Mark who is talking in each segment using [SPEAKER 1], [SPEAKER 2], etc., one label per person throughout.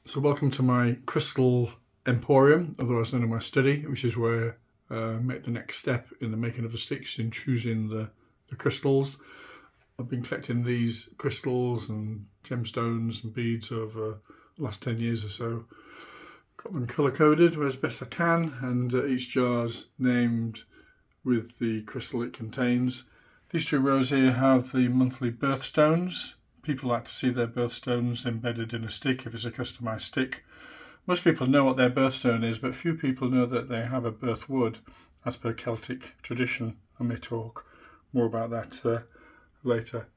[SPEAKER 1] So welcome to my crystal emporium, otherwise known as my study, which is where I make the next step in the making of the sticks in choosing the crystals. I've been collecting these crystals and gemstones and beads over the last 10 years or so. Got them colour coded as best I can, and each jar's named with the crystal it contains. These two rows here have the monthly birthstones. People like to see their birthstones embedded in a stick if it's a customised stick. Most people know what their birthstone is, but few people know that they have a birth wood as per Celtic tradition. I may talk more about that later.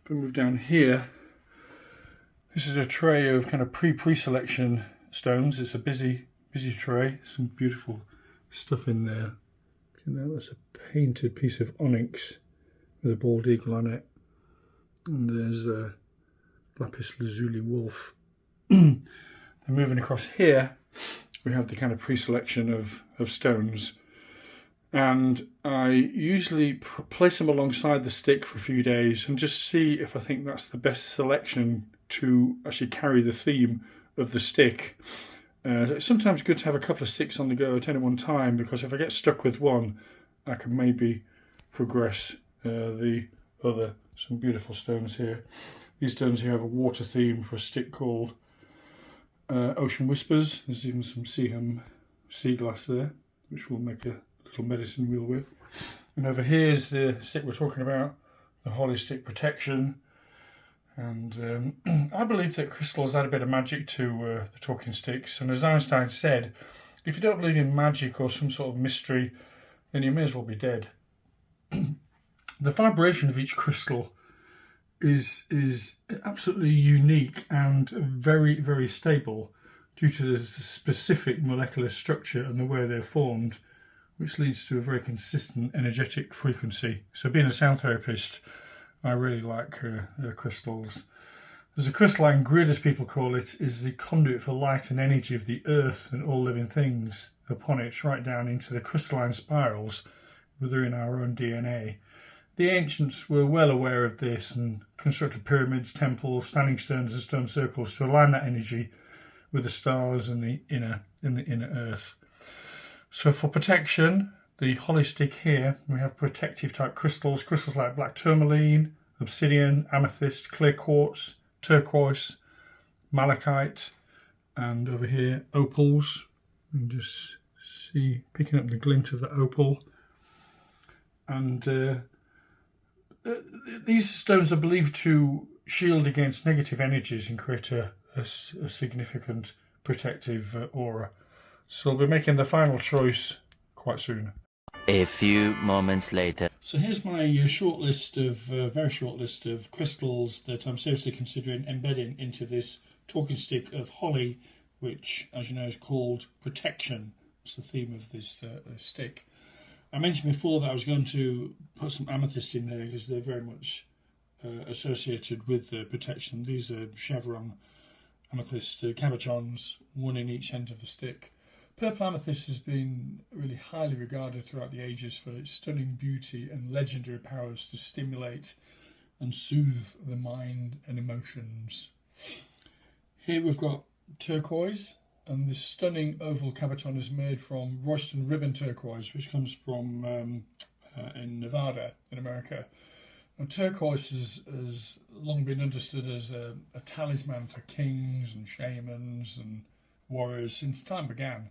[SPEAKER 1] If we move down here, this is a tray of kind of pre-selection stones. It's a busy tray. Some beautiful stuff in there. You know, that's a painted piece of onyx with a bald eagle on it. And there's a lapis lazuli wolf. Then moving across here, we have the kind of pre-selection of stones. And I usually place them alongside the stick for a few days and just see if I think that's the best selection to actually carry the theme of the stick. It's sometimes good to have a couple of sticks on the go at any one time, because if I get stuck with one, I can maybe progress the other. Some beautiful stones here. These stones here have a water theme for a stick called Ocean Whispers. There's even some sea glass there, which we'll make a little medicine wheel with. And over here is the stick we're talking about, the Holy Stick Protection. And I believe that crystals add a bit of magic to the talking sticks. And as Einstein said, if you don't believe in magic or some sort of mystery, then you may as well be dead. The vibration of each crystal is absolutely unique and very, very stable due to the specific molecular structure and the way they're formed, which leads to a very consistent energetic frequency. So being a sound therapist, I really like crystals. There's a crystalline grid, as people call it, is the conduit for light and energy of the earth and all living things upon it, right down into the crystalline spirals within our own DNA. The ancients were well aware of this and constructed pyramids, temples, standing stones and stone circles to align that energy with the stars and the inner earth. So for protection, the Holy Stick here, we have protective type crystals like black tourmaline, obsidian, amethyst, clear quartz, turquoise, malachite, and over here opals. You can just see, picking up the glint of the opal. And these stones are believed to shield against negative energies and create a significant protective aura. So we'll be making the final choice quite soon.
[SPEAKER 2] A few moments later.
[SPEAKER 1] So here's my very short list of crystals that I'm seriously considering embedding into this talking stick of holly, which, as you know, is called Protection. It's the theme of this stick. I mentioned before that I was going to put some amethyst in there because they're very much associated with protection. These are chevron amethyst cabochons, one in each end of the stick. Purple amethyst has been really highly regarded throughout the ages for its stunning beauty and legendary powers to stimulate and soothe the mind and emotions. Here we've got turquoise. And this stunning oval cabochon is made from Royston ribbon turquoise, which comes from in Nevada in America. Now, turquoise has long been understood as a talisman for kings and shamans and warriors since time began.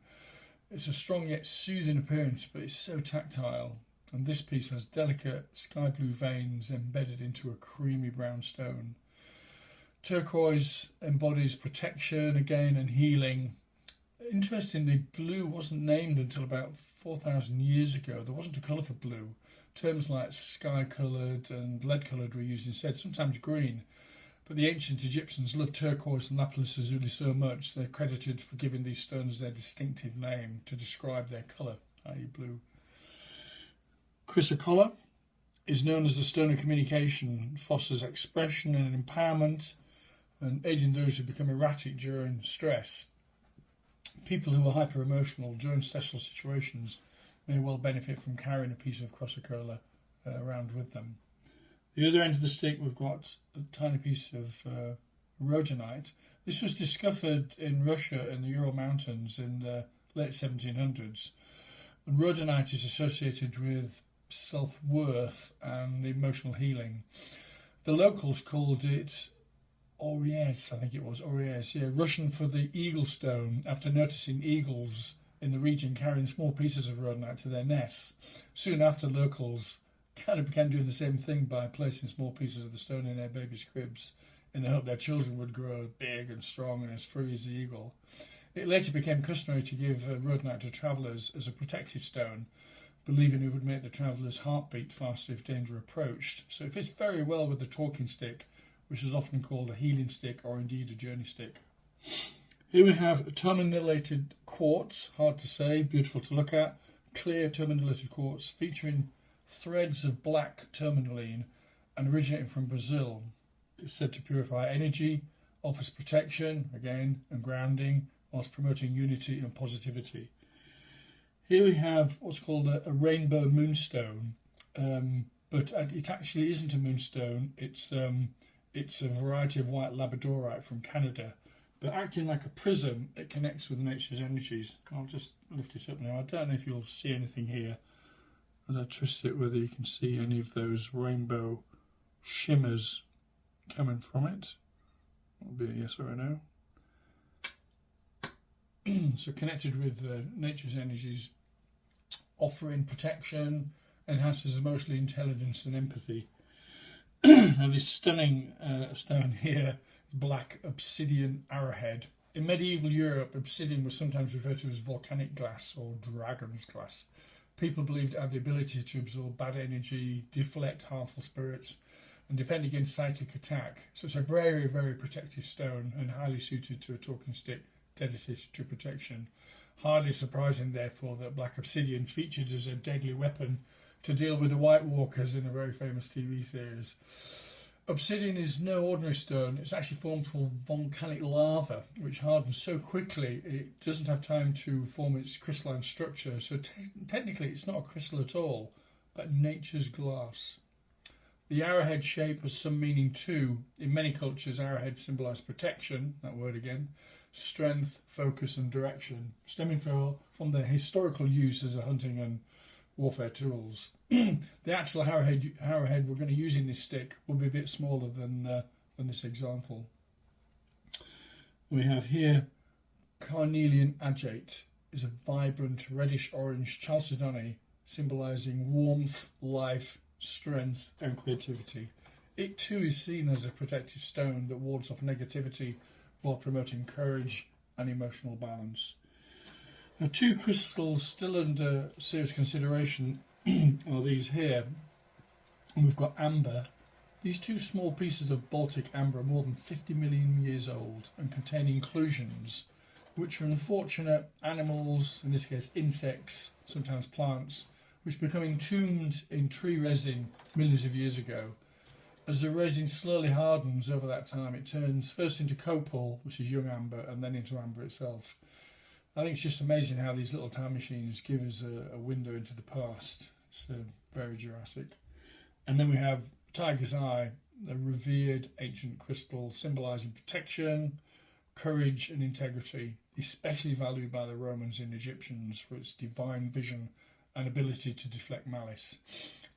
[SPEAKER 1] It's a strong yet soothing appearance, but it's so tactile. And this piece has delicate sky blue veins embedded into a creamy brown stone. Turquoise embodies protection again and healing. Interestingly, blue wasn't named until about 4,000 years ago. There wasn't a colour for blue. Terms like sky-coloured and lead-coloured were used instead, sometimes green. But the ancient Egyptians loved turquoise and lapis lazuli so much they're credited for giving these stones their distinctive name to describe their colour, i.e. blue. Chrysocolla is known as the stone of communication, fosters expression and empowerment, and aiding those who become erratic during stress. People who are hyper-emotional during stressful situations may well benefit from carrying a piece of chrysocolla around with them. The other end of the stick, we've got a tiny piece of rhodonite. This was discovered in Russia in the Ural Mountains in the late 1700s. And rhodonite is associated with self-worth and emotional healing. The locals called it Ories, I think it was, Ories, Russian for the eagle stone, after noticing eagles in the region carrying small pieces of rhodonite to their nests. Soon after, locals kind of began doing the same thing by placing small pieces of the stone in their babies' cribs in the hope their children would grow big and strong and as free as the eagle. It later became customary to give rhodonite to travellers as a protective stone, believing it would make the traveller's heart beat faster if danger approached. So it fits very well with the talking stick, which is often called a healing stick or indeed a journey stick. Here we have tourmalinated quartz, hard to say, beautiful to look at, clear tourmalinated quartz featuring threads of black tourmaline and originating from Brazil. It's said to purify energy, offers protection, again, and grounding, whilst promoting unity and positivity. Here we have what's called a rainbow moonstone, but it actually isn't a moonstone. It's a variety of white labradorite from Canada, but acting like a prism, it connects with nature's energies. I'll just lift it up now. I don't know if you'll see anything here as I twist it, whether you can see any of those rainbow shimmers coming from it. That'll be a yes or a no. So connected with nature's energies, offering protection, enhances emotional intelligence and empathy. Now this stunning stone here, black obsidian arrowhead. In medieval Europe, obsidian was sometimes referred to as volcanic glass or dragon's glass. People believed it had the ability to absorb bad energy, deflect harmful spirits, and defend against psychic attack. So it's a very, very protective stone and highly suited to a talking stick dedicated to protection. Hardly surprising, therefore, that black obsidian featured as a deadly weapon to deal with the White Walkers in a very famous TV series. Obsidian is no ordinary stone. It's actually formed from volcanic lava, which hardens so quickly it doesn't have time to form its crystalline structure. So technically it's not a crystal at all, but nature's glass. The arrowhead shape has some meaning too. In many cultures, arrowheads symbolise protection, that word again, strength, focus and direction, stemming from their historical use as a hunting and warfare tools. The actual arrowhead we're going to use in this stick will be a bit smaller than this example. We have here carnelian agate, is a vibrant reddish-orange chalcedony symbolising warmth, life, strength and creativity. It too is seen as a protective stone that wards off negativity while promoting courage and emotional balance. Now, two crystals still under serious consideration are these here. And we've got amber. These two small pieces of Baltic amber are more than 50 million years old and contain inclusions which are unfortunate animals, in this case insects, sometimes plants, which become entombed in tree resin millions of years ago. As the resin slowly hardens over that time, it turns first into copal, which is young amber, and then into amber itself. I think it's just amazing how these little time machines give us a window into the past. It's very Jurassic. And then we have tiger's eye, a revered ancient crystal symbolising protection, courage and integrity, especially valued by the Romans and Egyptians for its divine vision and ability to deflect malice.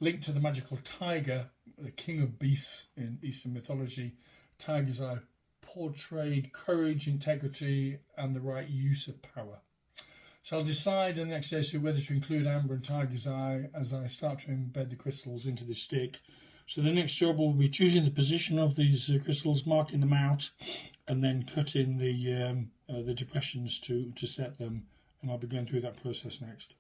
[SPEAKER 1] Linked to the magical tiger, the king of beasts in Eastern mythology, tiger's eye portrayed courage, integrity and the right use of power. So I'll decide in the next episode whether to include amber and tiger's eye as I start to embed the crystals into the stick. So the next job will be choosing the position of these crystals, marking them out, and then cutting the depressions to set them. And I'll be going through that process next.